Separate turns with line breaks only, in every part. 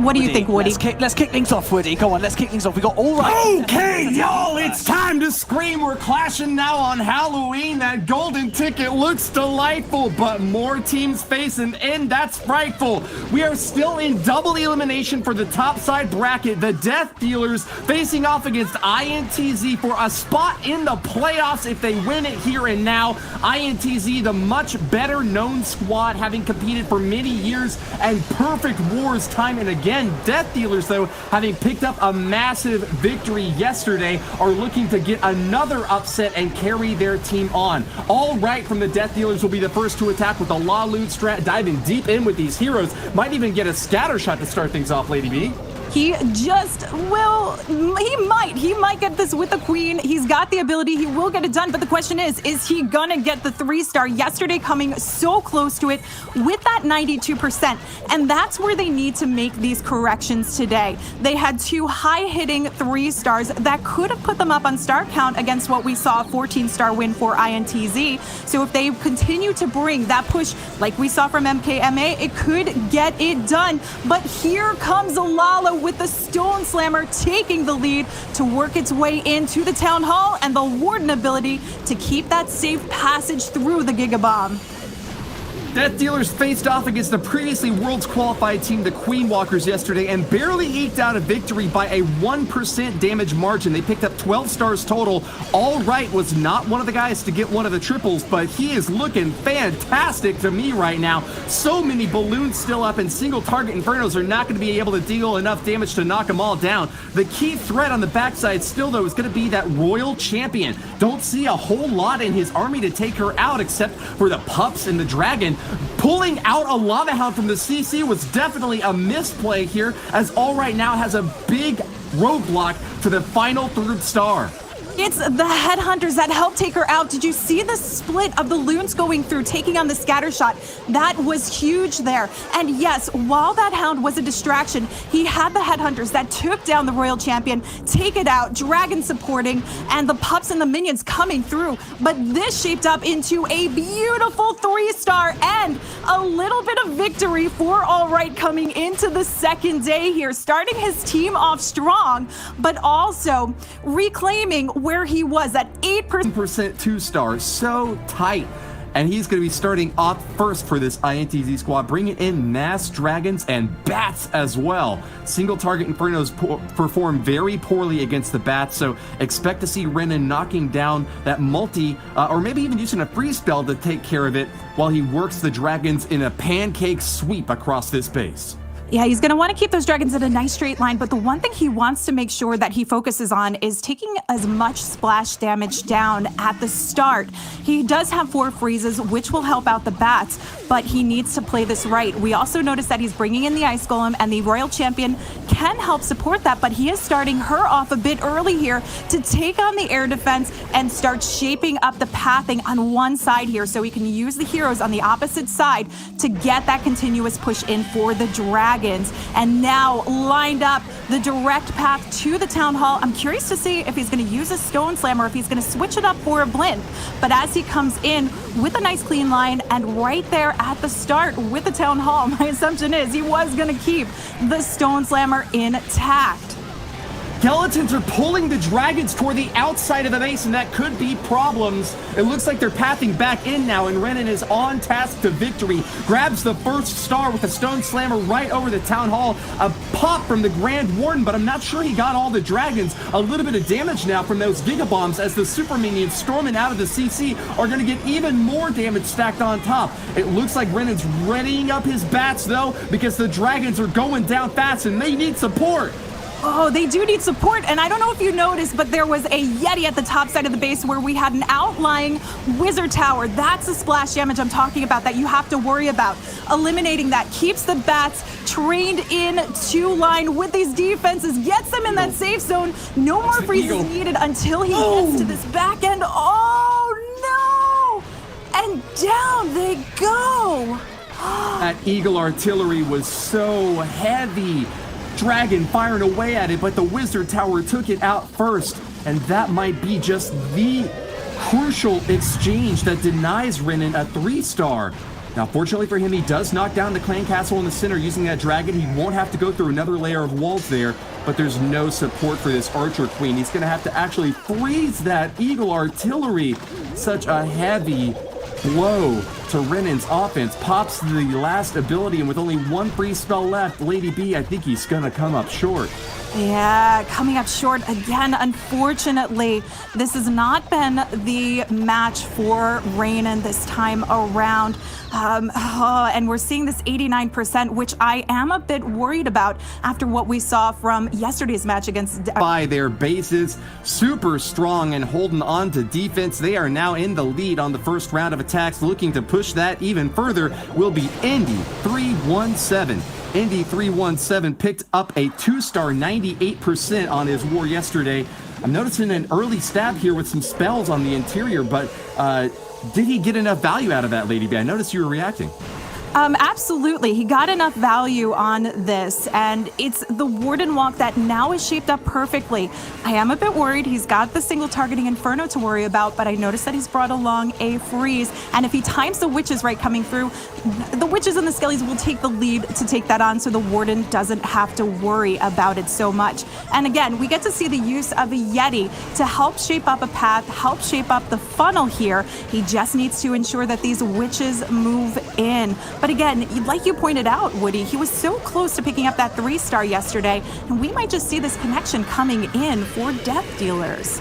What do you think, Woody?
Let's kick things off, Woody. Go on, let's kick things off. We got all right.
Okay, y'all, it's time to scream. We're clashing now on Halloween. That golden ticket looks delightful, but more teams face an end. That's frightful. We are still in double elimination for the top side bracket. The Death Dealers facing off against INTZ for a spot in the playoffs if they win it here and now. INTZ, the much better known squad, having competed for many years and perfect wars time and again. Death Dealers, though, having picked up a massive victory yesterday, are looking to get another upset and carry their team on. All right from the Death Dealers will be the first to attack with the La Loot strat, diving deep in with these heroes. Might even get a scatter shot to start things off, Lady B.
He just will, he might get this with the Queen. He's got the ability, he will get it done, but the question is he gonna get the 3-star? Yesterday coming so close to it with that 92%, and that's where they need to make these corrections today. They had 2 high-hitting 3-stars that could have put them up on star count against what we saw a 14-star win for INTZ. So if they continue to bring that push like we saw from MKMA, it could get it done. But here comes Alala with the Stone Slammer taking the lead to work its way into the Town Hall, and the Warden ability to keep that safe passage through the Gigabomb.
Death Dealers faced off against the previously Worlds qualified team, the Queen Walkers, yesterday and barely eked out a victory by a 1% damage margin. They picked up 12 stars total. All Right was not one of the guys to get one of the triples, but he is looking fantastic to me right now. So many balloons still up, and single target Infernos are not going to be able to deal enough damage to knock them all down. The key threat on the backside still, though, is going to be that Royal Champion. Don't see a whole lot in his army to take her out except for the Pups and the Dragon. Pulling out a Lava Hound from the CC was definitely a misplay here, as All Right now has a big roadblock for the final 3rd star.
It's the Headhunters that helped take her out. Did you see the split of the Loons going through, taking on the scatter shot? That was huge there. And yes, while that Hound was a distraction, he had the Headhunters that took down the Royal Champion, take it out, Dragon supporting, and the Pups and the Minions coming through. But this shaped up into a beautiful 3-star and a little bit of victory for All Right coming into the 2nd day here, starting his team off strong, but also reclaiming where he was at 8%.
2-star, so tight. And he's going to be starting off first for this INTZ squad, bringing in Mass Dragons and Bats as well. Single target Infernos perform very poorly against the Bats, so expect to see Renan knocking down that multi, or maybe even using a free spell to take care of it while he works the Dragons in a pancake sweep across this base.
Yeah, he's going to want to keep those Dragons in a nice straight line, but the one thing he wants to make sure that he focuses on is taking as much splash damage down at the start. He does have 4 freezes, which will help out the Bats, but he needs to play this right. We also noticed that he's bringing in the Ice Golem, and the Royal Champion can help support that, but he is starting her off a bit early here to take on the air defense and start shaping up the pathing on one side here so he can use the heroes on the opposite side to get that continuous push in for the Dragons. And now lined up the direct path to the Town Hall. I'm curious to see if he's going to use a Stone Slammer, if he's going to switch it up for a Blink. But as he comes in with a nice clean line and right there at the start with the Town Hall, my assumption is he was going to keep the Stone Slammer intact.
Skeletons are pulling the Dragons toward the outside of the base, and that could be problems. It looks like they're pathing back in now, and Renan is on task to victory. Grabs the 1st star with a Stone Slammer right over the Town Hall. A pop from the Grand Warden, but I'm not sure he got all the Dragons. A little bit of damage now from those Gigabombs as the Super Minions storming out of the CC are going to get even more damage stacked on top. It looks like Renan's readying up his Bats, though, because the Dragons are going down fast, and they need support.
Oh, they do need support, and I don't know if you noticed, but there was a Yeti at the top side of the base where we had an outlying Wizard Tower. That's the splash damage I'm talking about that you have to worry about. Eliminating that keeps the Bats trained in to line with these defenses, gets them in that safe zone. No more freezes needed until he gets to this back end. Oh, no! And down they go!
That Eagle artillery was so heavy. Dragon firing away at it, but the Wizard Tower took it out first, and that might be just the crucial exchange that denies Renan a 3-star. Now, fortunately for him, he does knock down the clan castle in the center using that dragon. He won't have to go through another layer of walls there, but there's no support for this archer queen. He's going to have to actually freeze that eagle artillery. Such a heavy blow to Renan's offense. Pops the last ability, and with only one free spell left, Lady B, I think he's going to come up short.
Yeah, coming up short again, unfortunately. This has not been the match for Renan this time around. And we're seeing this 89%, which I am a bit worried about after what we saw from yesterday's match against...
By their bases, super strong and holding on to defense. They are now in the lead on the first round of attacks. Looking to push that even further will be Indy 317. Indy 317 picked up a 2-star 98% on his war yesterday. I'm noticing an early stab here with some spells on the interior, but did he get enough value out of that, Lady B? I noticed you were reacting.
Absolutely. He got enough value on this, and it's the Warden Walk that now is shaped up perfectly. I am a bit worried. He's got the single targeting Inferno to worry about, but I noticed that he's brought along a freeze, and if he times the witches right coming through, the witches and the skellies will take the lead to take that on, so the Warden doesn't have to worry about it so much. And again, we get to see the use of a Yeti to help shape up a path, help shape up the funnel here. He just needs to ensure that these witches move in. But again, like you pointed out, Woody, he was so close to picking up that 3-star yesterday, and we might just see this connection coming in for Death Dealers.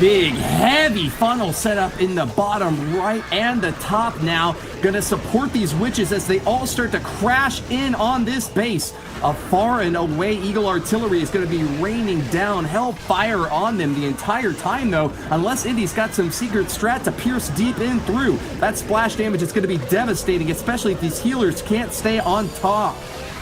Big, heavy funnel set up in the bottom right and the top now. Gonna support these witches as they all start to crash in on this base. A far and away Eagle artillery is going to be raining down hellfire on them the entire time, though, unless Indy's got some secret strat to pierce deep in through. That splash damage is going to be devastating, especially if these healers can't stay on top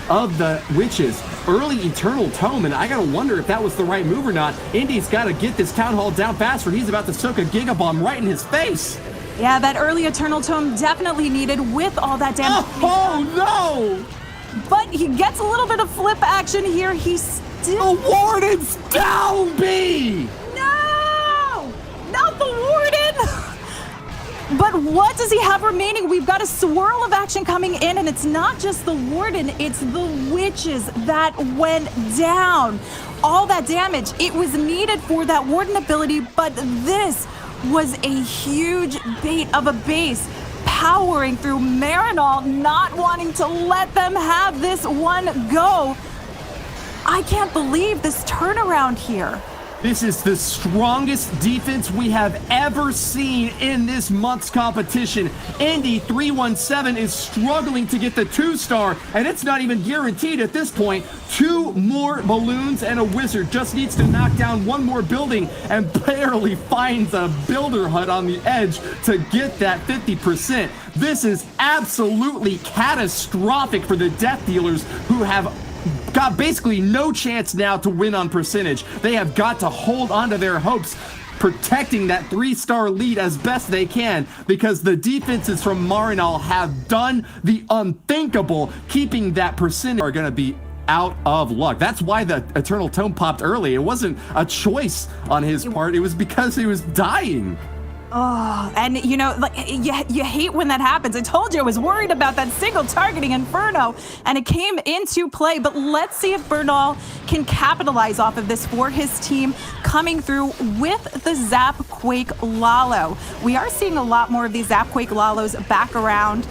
of the witches. Early Eternal Tome, and I gotta wonder if that was the right move or not. Indy's got to get this Town Hall down fast, or he's about to soak a Giga Bomb right in his face.
Yeah, that early Eternal Tome definitely needed with all that damage.
Oh no!
But he gets a little bit of flip action here. He's still...
The Warden's down, B!
No! Not the Warden! But what does he have remaining? We've got a swirl of action coming in, and it's not just the Warden, it's the witches that went down. All that damage, it was needed for that Warden ability, but this was a huge bait of a base. Powering through Marinaul, not wanting to let them have this one go. I can't believe this turnaround here.
This is the strongest defense we have ever seen in this month's competition. Indy 317 is struggling to get the 2-star, and it's not even guaranteed at this point. 2 more balloons and a wizard. Just needs to knock down one more building and barely finds a builder hut on the edge to get that 50%. This is absolutely catastrophic for the Death Dealers, who have got basically no chance now to win on percentage. They have got to hold on to their hopes, protecting that 3-star lead as best they can, because the defenses from Marinaul have done the unthinkable. Keeping that percentage are going to be out of luck. That's why the Eternal Tome popped early. It wasn't a choice on his part. It was because he was dying.
Oh, and you know, like, you hate when that happens. I told you I was worried about that single targeting Inferno, and it came into play. But let's see if Bernaul can capitalize off of this for his team coming through with the Zap Quake Lalo. We are seeing a lot more of these Zap Quake Lalos back around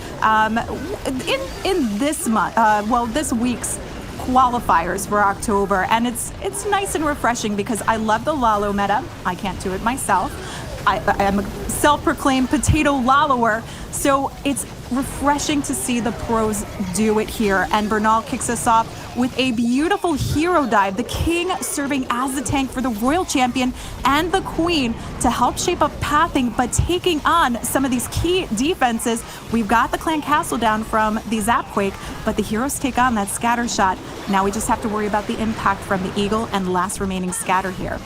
in this month, this week's qualifiers for October, and it's nice and refreshing because I love the Lalo meta. I can't do it myself. I am a self-proclaimed potato lallower, so it's refreshing to see the pros do it here. And Bernaul kicks us off with a beautiful hero dive, the king serving as the tank for the royal champion and the queen to help shape up pathing, but taking on some of these key defenses. We've got the clan castle down from the Zapquake, but the heroes take on that scatter shot. Now we just have to worry about the impact from the eagle and last remaining scatter here.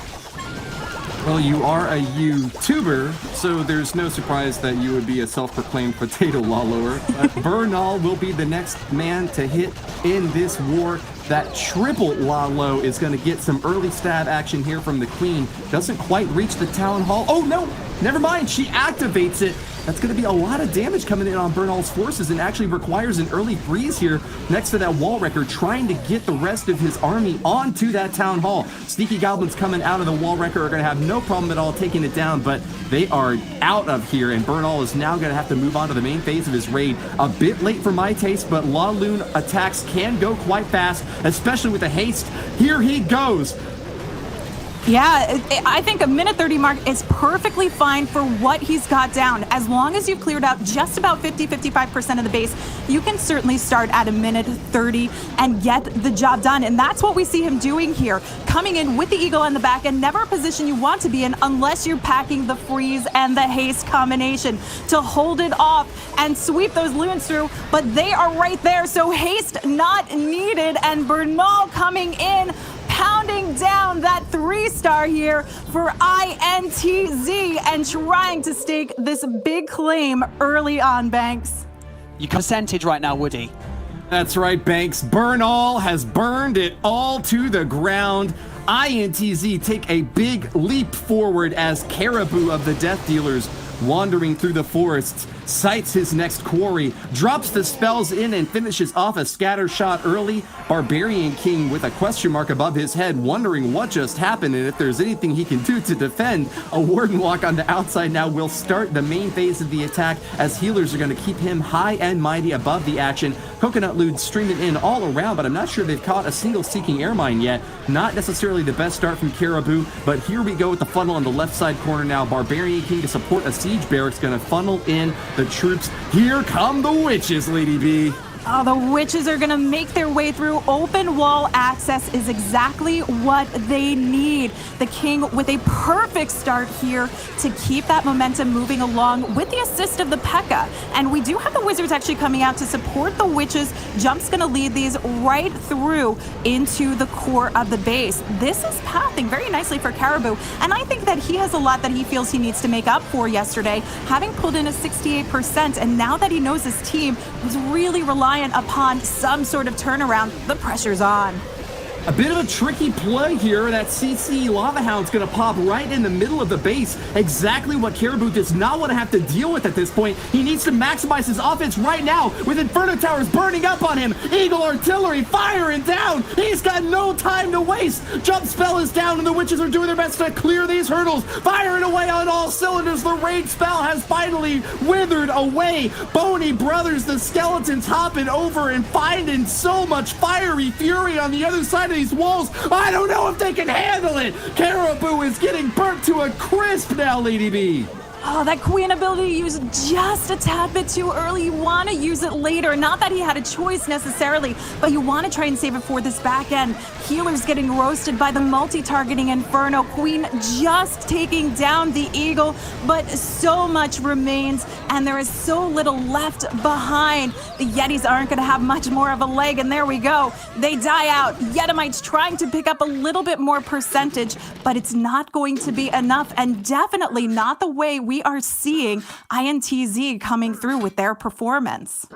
Well, you are a YouTuber, so there's no surprise that you would be a self-proclaimed potato lallower. But Bernaul will be the next man to hit in this war. That triple Lalo is going to get some early stab action here from the Queen. Doesn't quite reach the Town Hall. Oh, no! never mind, she activates it. That's going to be a lot of damage coming in on Bernaul's forces and actually requires an early freeze here next to that wall wrecker, trying to get the rest of his army onto that town hall. Sneaky goblins coming out of the wall wrecker are going to have no problem at all taking it down, but they are out of here, and Bernaul is now going to have to move on to the main phase of his raid. A bit late for my taste, but La Lune attacks can go quite fast, especially with the haste. Here he goes.
Yeah, I think a minute 30 mark is perfectly fine for what he's got down. As long as you've cleared out just about 50-55% of the base, you can certainly start at a minute 30 and get the job done. And that's what we see him doing here, coming in with the eagle on the back, and never a position you want to be in unless you're packing the freeze and the haste combination to hold it off and sweep those loons through. But they are right there, so haste not needed, and Bernaul coming in, pounding down that 3-star here for INTZ and trying to stake this big claim early on, Banks.
You percentage right now, Woody.
That's right, Banks. Bernaul has burned it all to the ground. INTZ take a big leap forward as Caribou of the Death Dealers, wandering through the forests, sights his next quarry, drops the spells in and finishes off a scatter shot early. Barbarian King with a question mark above his head, wondering what just happened and if there's anything he can do to defend. A Warden Walk on the outside now will start the main phase of the attack, as healers are going to keep him high and mighty above the action. Coconut Lude streaming in all around, but I'm not sure they've caught a single Seeking Air Mine yet. Not necessarily the best start from Caribou, but here we go with the funnel on the left side corner now. Barbarian King to support a siege barracks, going to funnel in the troops. Here come the witches, Lady B.
Oh, the witches are going to make their way through. Open wall access is exactly what they need. The king with a perfect start here to keep that momentum moving along with the assist of the P.E.K.K.A. And we do have the wizards actually coming out to support the witches. Jump's going to lead these right through into the core of the base. This is pathing very nicely for Caribou, and I think that he has a lot that he feels he needs to make up for yesterday, having pulled in a 68%, and now that he knows his team was really reliant upon some sort of turnaround, the pressure's on.
A bit of a tricky play here. That CC Lava Hound's going to pop right in the middle of the base. Exactly what Caribou does not want to have to deal with at this point. He needs to maximize his offense right now with Inferno Towers burning up on him. Eagle Artillery firing down. He's got no time to waste. Jump spell is down and the witches are doing their best to clear these hurdles. Firing away on all cylinders. The raid spell has finally withered away. Bony Brothers, the skeletons hopping over and finding so much fiery fury on the other side of these walls. I don't know if they can handle it. Caribou is getting burnt to a crisp now, Lady B.
Oh, that queen ability used just a tad bit too early. You want to use it later. Not that he had a choice necessarily, but you want to try and save it for this back end. Healers getting roasted by the multi-targeting Inferno. Queen just taking down the Eagle, but so much remains, and there is so little left behind. The Yetis aren't going to have much more of a leg, and there we go. They die out. Yetimites trying to pick up a little bit more percentage, but it's not going to be enough, and definitely not the way we are seeing INTZ coming through with their performance.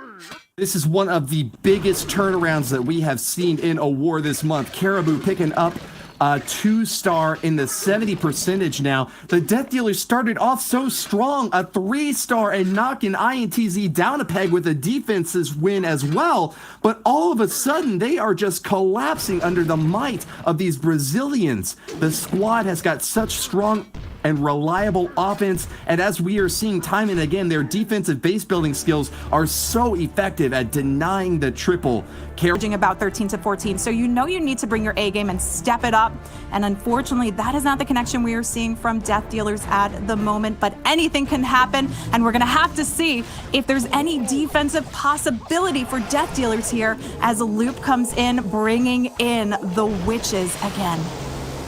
This is one of the biggest turnarounds that we have seen in a war this month. Caribou picking up a 2-star in the 70% now. The Death Dealers started off so strong, a 3-star, and knocking INTZ down a peg with a defense's win as well. But all of a sudden, they are just collapsing under the might of these Brazilians. The squad has got such strong and reliable offense, and as we are seeing time and again, their defensive base building skills are so effective at denying the triple.
Averaging about 13 to 14, so you know you need to bring your A game and step it up, and unfortunately that is not the connection we are seeing from Death Dealers at the moment, but anything can happen, and we're gonna have to see if there's any defensive possibility for Death Dealers here as Loop comes in, bringing in the witches again.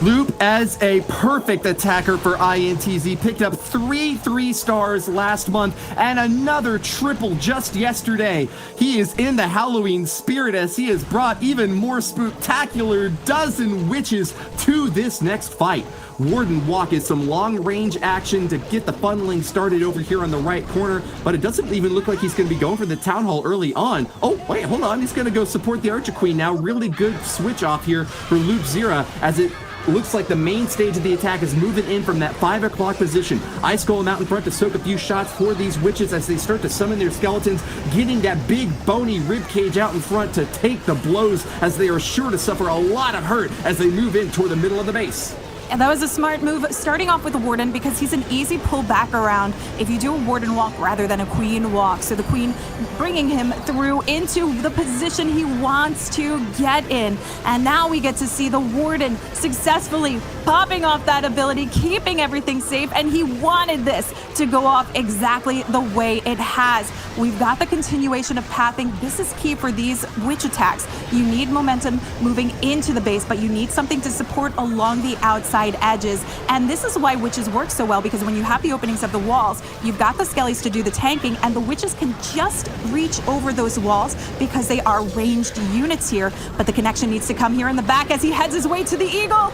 Loop, as a perfect attacker for INTZ, picked up 3-3-stars last month and another triple just yesterday. He is in the Halloween spirit as he has brought even more spectacular dozen witches to this next fight. Warden Walk is some long-range action to get the funneling started over here on the right corner, but it doesn't even look like he's going to be going for the Town Hall early on. Oh, wait, hold on. He's going to go support the Archer Queen now. Really good switch off here for Loopzera as it looks like the main stage of the attack is moving in from that 5 o'clock position. Ice Golem out in front to soak a few shots for these witches as they start to summon their skeletons, getting that big bony rib cage out in front to take the blows, as they are sure to suffer a lot of hurt as they move in toward the middle of the base.
And that was a smart move, starting off with the Warden, because he's an easy pull back around if you do a Warden walk rather than a Queen walk. So the Queen bringing him through into the position he wants to get in. And now we get to see the Warden successfully popping off that ability, keeping everything safe, and he wanted this to go off exactly the way it has. We've got the continuation of pathing. This is key for these witch attacks. You need momentum moving into the base, but you need something to support along the outside edges. And this is why witches work so well, because when you have the openings of the walls, you've got the skellies to do the tanking, and the witches can just reach over those walls because they are ranged units here. But the connection needs to come here in the back as he heads his way to the Eagle.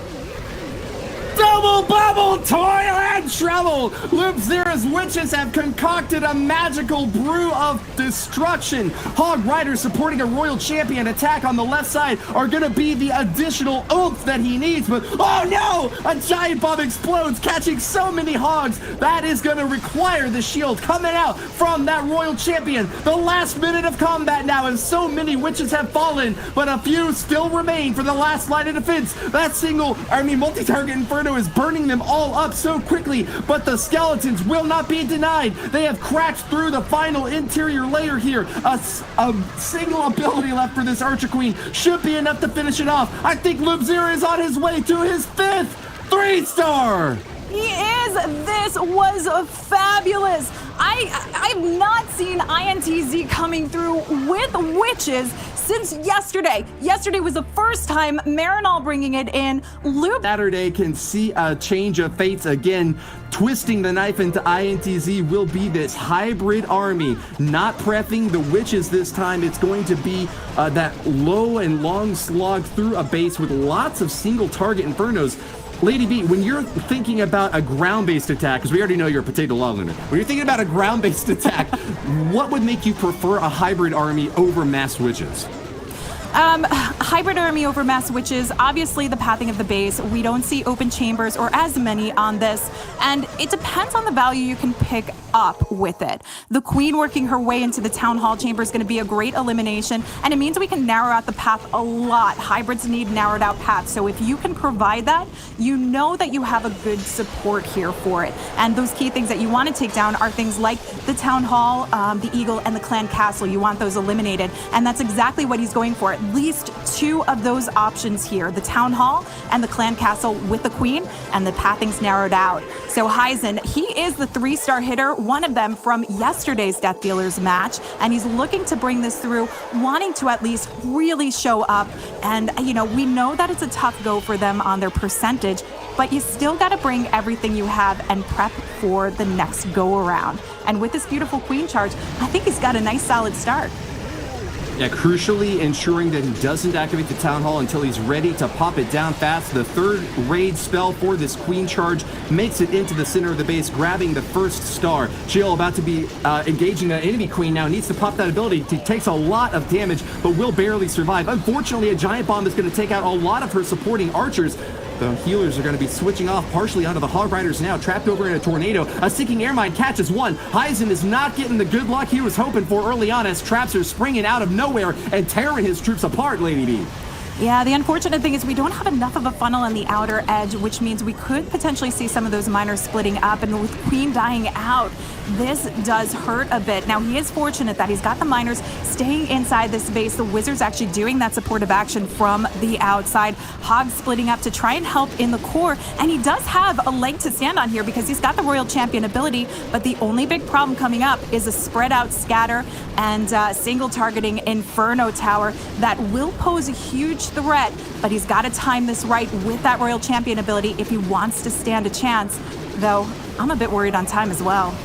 Double bubble, toil and trouble! Loopzera's witches have concocted a magical brew of destruction. Hog Riders supporting a royal champion attack on the left side are going to be the additional oomph that he needs, but oh no! A giant bomb explodes, catching so many hogs. That is going to require the shield coming out from that royal champion. The last minute of combat now, and so many witches have fallen, but a few still remain for the last line of defense. That multi-target Inferno is burning them all up so quickly, but the skeletons will not be denied. They have cracked through the final interior layer here. A single ability left for this Archer Queen should be enough to finish it off. I think Loopzera is on his way to his 5th 3-star.
He is. This was fabulous. I've not seen INTZ coming through with witches since yesterday. Yesterday was the first time Marinaul bringing it in.
Saturday can see a change of fates again. Twisting the knife into INTZ will be this hybrid army, not prepping the witches this time. It's going to be that low and long slog through a base with lots of single target Infernos. Lady B, when you're thinking about a ground-based attack, because we already know you're a potato lawlander, when you're thinking about a ground-based attack, what would make you prefer a hybrid army over mass witches?
Hybrid army over mass witches, obviously the pathing of the base. We don't see open chambers or as many on this, and it depends on the value you can pick up with it. The Queen working her way into the Town Hall chamber is going to be a great elimination, and it means we can narrow out the path a lot. Hybrids need narrowed out paths, so if you can provide that, you know that you have a good support here for it. And those key things that you want to take down are things like the Town Hall, the Eagle, and the Clan Castle. You want those eliminated, and that's exactly what he's going for. At least 2 of those options here, the Town Hall and the Clan Castle with the Queen, and the pathing's narrowed out. So Heisen, he is the 3-star hitter, one of them from yesterday's Death Dealers match, and he's looking to bring this through, wanting to at least really show up. And, you know, we know that it's a tough go for them on their percentage, but you still got to bring everything you have and prep for the next go around. And with this beautiful Queen charge, I think he's got a nice solid start.
Yeah, crucially ensuring that he doesn't activate the Town Hall until he's ready to pop it down fast. The 3rd raid spell for this Queen charge makes it into the center of the base, grabbing the 1st star. Jill about to be engaging the enemy Queen now, needs to pop that ability. He takes a lot of damage, but will barely survive. Unfortunately, a giant bomb is going to take out a lot of her supporting archers. The healers are going to be switching off partially onto the Hog Riders now, trapped over in a tornado. A Seeking Airmine catches one. Heisen is not getting the good luck he was hoping for early on, as traps are springing out of nowhere and tearing his troops apart, Lady B.
Yeah, the unfortunate thing is we don't have enough of a funnel on the outer edge, which means we could potentially see some of those miners splitting up, and with Queen dying out, this does hurt a bit. Now, he is fortunate that he's got the miners staying inside this base. The Wizards actually doing that supportive action from the outside. Hogs splitting up to try and help in the core, and he does have a leg to stand on here because he's got the Royal Champion ability, but the only big problem coming up is a spread out scatter and single targeting Inferno Tower that will pose a huge threat, but he's got to time this right with that Royal Champion ability if he wants to stand a chance, though I'm a bit worried on time as well.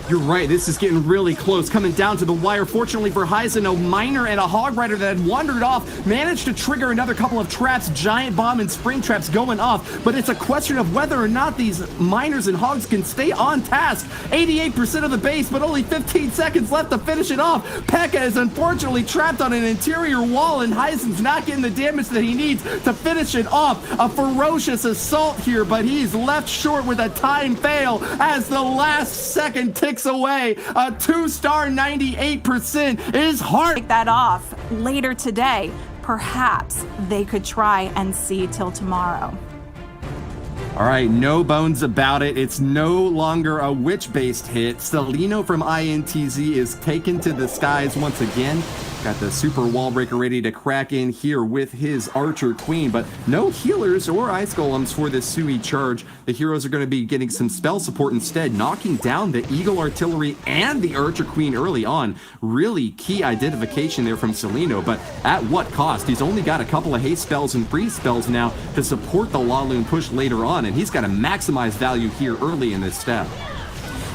You're right, this is getting really close, coming down to the wire. Fortunately for Heisen, a miner and a hog rider that had wandered off managed to trigger another couple of traps, giant bomb and spring traps going off, but it's a question of whether or not these miners and hogs can stay on task. 88% of the base, but only 15 seconds left to finish it off. P.E.K.K.A is unfortunately trapped on an interior wall, and Heisen's not getting the damage that he needs to finish it off. A ferocious assault here, but he's left short with a time fail as the last second ticks away. A 2-star 98% is hard.
Take that off later today. Perhaps they could try and see till tomorrow.
All right, no bones about it. It's no longer a witch-based hit. Celinho from INTZ is taken to the skies once again. Got the super wall breaker ready to crack in here with his Archer Queen, but no healers or ice golems for this Sui charge. The heroes are going to be getting some spell support instead, knocking down the Eagle Artillery and the Archer Queen early on. Really key identification there from Celinho, but at what cost? He's only got a couple of haste spells and freeze spells now to support the Laloon push later on, and he's got to maximize value here early in this step.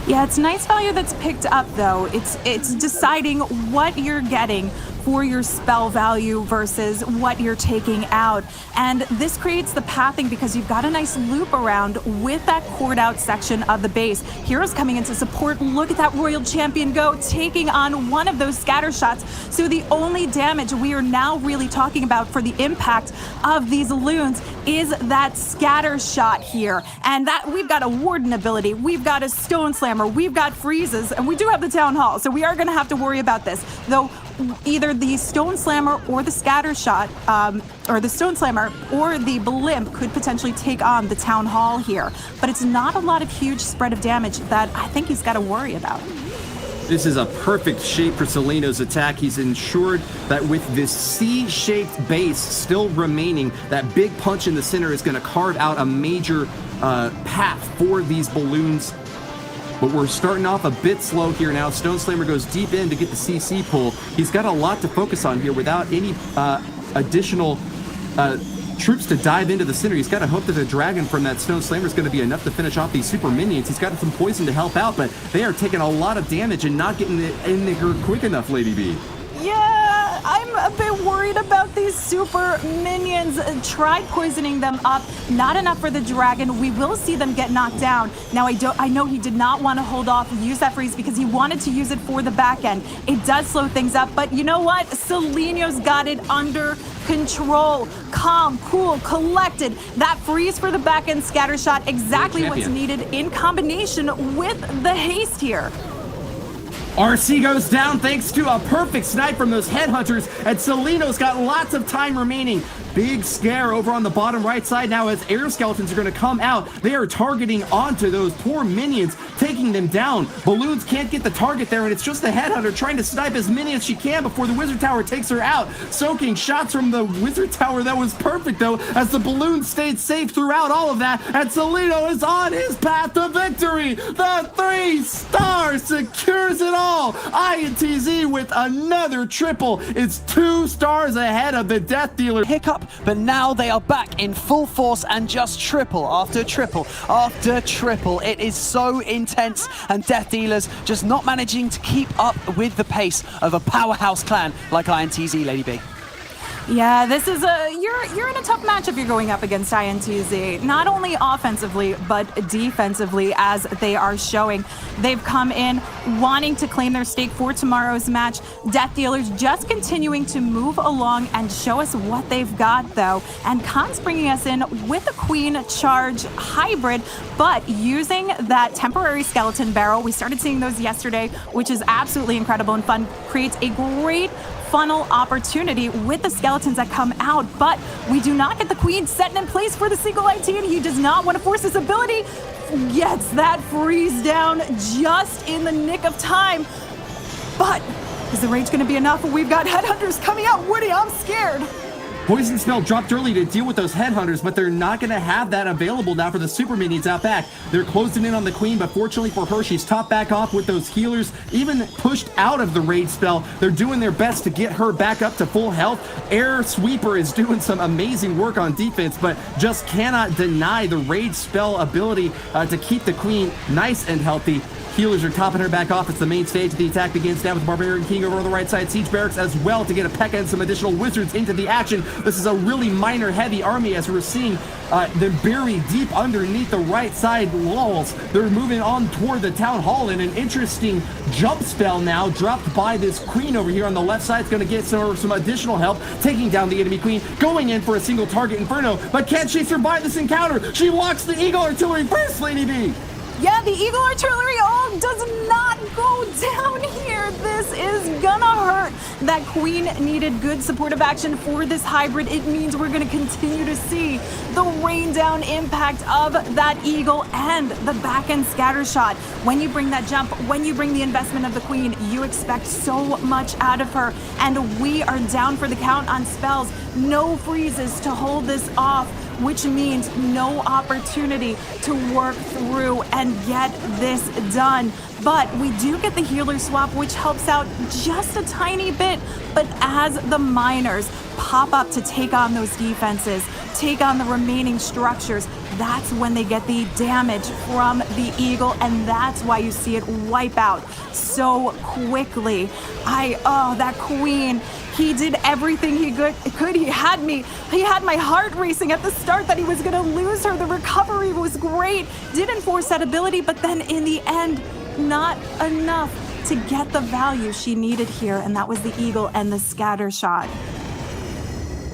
Yeah, it's nice value that's picked up, though. It's deciding what you're getting for your spell value versus what you're taking out. And this creates the pathing because you've got a nice loop around with that cored out section of the base. Heroes coming in to support. Look at that Royal Champion go, taking on one of those scatter shots. So the only damage we are now really talking about for the impact of these loons is that scatter shot here. And that we've got a Warden ability, we've got a Stone Slammer, we've got freezes, and we do have the Town Hall. So we are going to have to worry about this. Though either the Stone Slammer or the scatter shot, or the Stone Slammer or the blimp could potentially take on the Town Hall here. But it's not a lot of huge spread of damage that I think he's got to worry about.
This is a perfect shape for Celinho's attack. He's ensured that with this C-shaped base still remaining, that big punch in the center is going to carve out a major path for these balloons. But we're starting off a bit slow here now. Stone Slammer goes deep in to get the CC pull. He's got a lot to focus on here without any additional troops to dive into the center. He's got to hope that the dragon from that Stone Slammer is going to be enough to finish off these super minions. He's got some poison to help out, but they are taking a lot of damage and not getting it in there quick enough, Lady B.
Yeah, I'm a bit worried about these super minions. Tried poisoning them up, not enough for the dragon. We will see them get knocked down. Now I know he did not want to hold off and use that freeze because he wanted to use it for the back end. It does slow things up, but you know what? Celinho's got it under control. Calm, cool, collected. That freeze for the back end scatter shot, exactly what's needed in combination with the haste here.
RC goes down thanks to a perfect snipe from those headhunters, and Celinho's got lots of time remaining. Big scare over on the bottom right side now as air skeletons are going to come out. They are targeting onto those poor minions, taking them down. Balloons can't get the target there, and it's just the headhunter trying to snipe as many as she can before the wizard tower takes her out. Soaking shots from the wizard tower. That was perfect, though, as the balloon stayed safe throughout all of that, and Celinho is on his path to victory. The 3-star secures it all. INTZ with another triple. It's 2 stars ahead of the Death Dealer.
Hiccup, but now they are back in full force and just triple after triple after triple. It is so intense, and Death Dealers just not managing to keep up with the pace of a powerhouse clan like INTZ, Lady B.
Yeah, this is you're in a tough matchup you're going up against INTZ. Not only offensively, but defensively, as they are showing. They've come in wanting to claim their stake for tomorrow's match. Death Dealers just continuing to move along and show us what they've got, though. And Khan's bringing us in with a Queen Charge hybrid, but using that temporary skeleton barrel. We started seeing those yesterday, which is absolutely incredible and fun. Creates a great funnel opportunity with the skeletons that come out, but we do not get the Queen setting in place for the single IT, and he does not want to force his ability. Gets that freeze down just in the nick of time. But is the rage going to be enough? We've got headhunters coming out. Woody, I'm scared.
Poison Spell dropped early to deal with those headhunters, but they're not going to have that available now for the super minions out back. They're closing in on the queen, but fortunately for her, she's topped back off with those healers, even pushed out of the rage spell. They're doing their best to get her back up to full health. Air Sweeper is doing some amazing work on defense, but just cannot deny the rage spell ability to keep the queen nice and healthy. Healers are topping her back off. It's the main stage. The attack begins now with Barbarian King over on the right side. Siege Barracks as well to get a P.E.K.K.A and some additional wizards into the action. This is a really minor heavy army as we're seeing them buried deep underneath the right side walls. They're moving on toward the town hall, and an interesting jump spell now dropped by this queen over here on the left side. It's going to get some additional help, taking down the enemy queen, going in for a single target Inferno. But can she survive this encounter? She locks the Eagle Artillery first, Lady B.
Yeah, the Eagle Artillery does not go down here. This is gonna hurt. That queen needed good supportive action for this hybrid. It means we're gonna continue to see the rain down impact of that Eagle and the back end scatter shot. When you bring that jump, when you bring the investment of the queen, you expect so much out of her. And we are down for the count on spells. No freezes to hold this off, which means no opportunity to work through and get this done. But we do get the healer swap, which helps out just a tiny bit. But as the miners pop up to take on those defenses, take on the remaining structures, that's when they get the damage from the Eagle, and that's why you see it wipe out so quickly. That queen, he did everything he could. He had my heart racing at the start that he was gonna lose her. The recovery was great, did enforce that ability, but then in the end, not enough to get the value she needed here, and that was the Eagle and the scatter shot.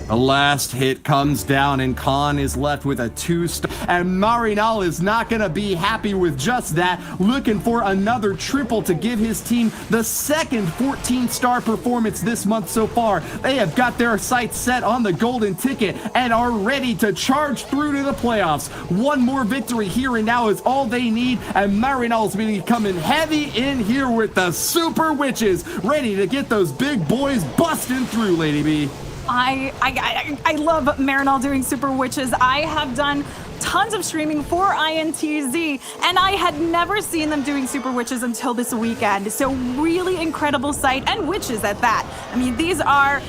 The last hit comes down, and Khan is left with a 2-star. And Marinaul is not going to be happy with just that, looking for another triple to give his team the second 14-star performance this month so far. They have got their sights set on the golden ticket and are ready to charge through to the playoffs. One more victory here and now is all they need, and Marinaul's going to be coming heavy in here with the Super Witches, ready to get those big boys busting through, Lady B.
I love Marinaul doing Super Witches. I have done tons of streaming for INTZ, and I had never seen them doing Super Witches until this weekend. So really incredible sight, and witches at that. I mean, these are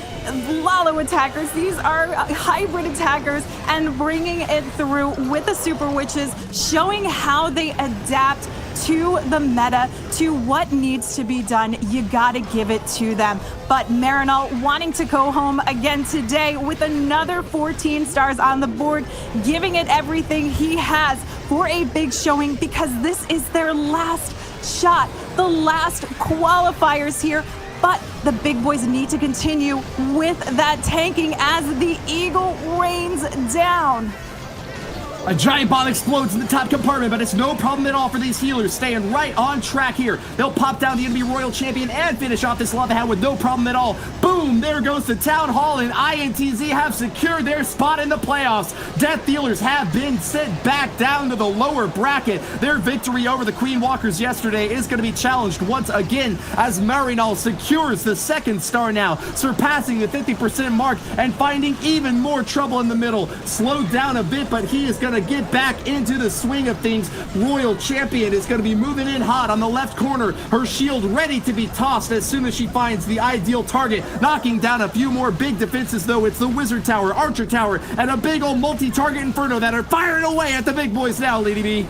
Lalo attackers, these are hybrid attackers, and bringing it through with the Super Witches, showing how they adapt to the meta, to what needs to be done. You gotta give it to them. But Marinaul wanting to go home again today with another 14 stars on the board, giving it everything he has for a big showing, because this is their last shot, the last qualifiers here. But the big boys need to continue with that tanking as the Eagle rains down.
A giant bomb explodes in the top compartment, but it's no problem at all for these healers, staying right on track here. They'll pop down the enemy Royal Champion and finish off this lava hat with no problem at all. Boom! There goes the Town Hall, and INTZ have secured their spot in the playoffs. Death Dealers have been sent back down to the lower bracket. Their victory over the Queen Walkers yesterday is going to be challenged once again as Marinaul secures the second star now, surpassing the 50% mark and finding even more trouble in the middle. Slowed down a bit, but he is going to get back into the swing of things. Royal Champion is going to be moving in hot on the left corner, her shield ready to be tossed as soon as she finds the ideal target, knocking down a few more big defenses though. It's the Wizard Tower, Archer Tower, and a big old multi-target Inferno that are firing away at the big boys now, Lady B.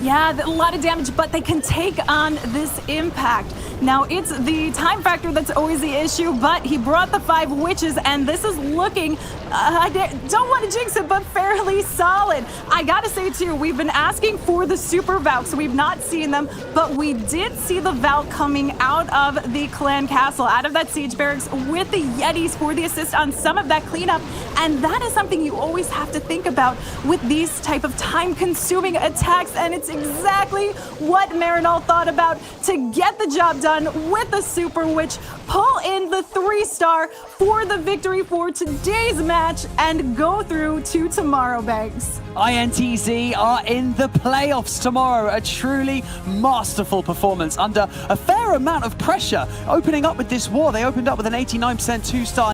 Yeah, a lot of damage, but they can take on this impact. Now, it's the time factor that's always the issue, but he brought the 5 witches, and this is looking, I don't want to jinx it, but fairly solid. I gotta say, too, we've been asking for the Super Valks. We've not seen them, but we did see the Valk coming out of the Clan Castle, out of that Siege Barracks, with the Yetis for the assist on some of that cleanup, and that is something you always have to think about with these type of time-consuming attacks, and it's exactly what Marinaul thought about to get the job done with the Super Witch, pull in the 3-star for the victory for today's match, and go through to tomorrow, Banks.
INTZ are in the playoffs tomorrow. A truly masterful performance under a fair amount of pressure. Opening up with this war, they opened up with an 89% 2-star.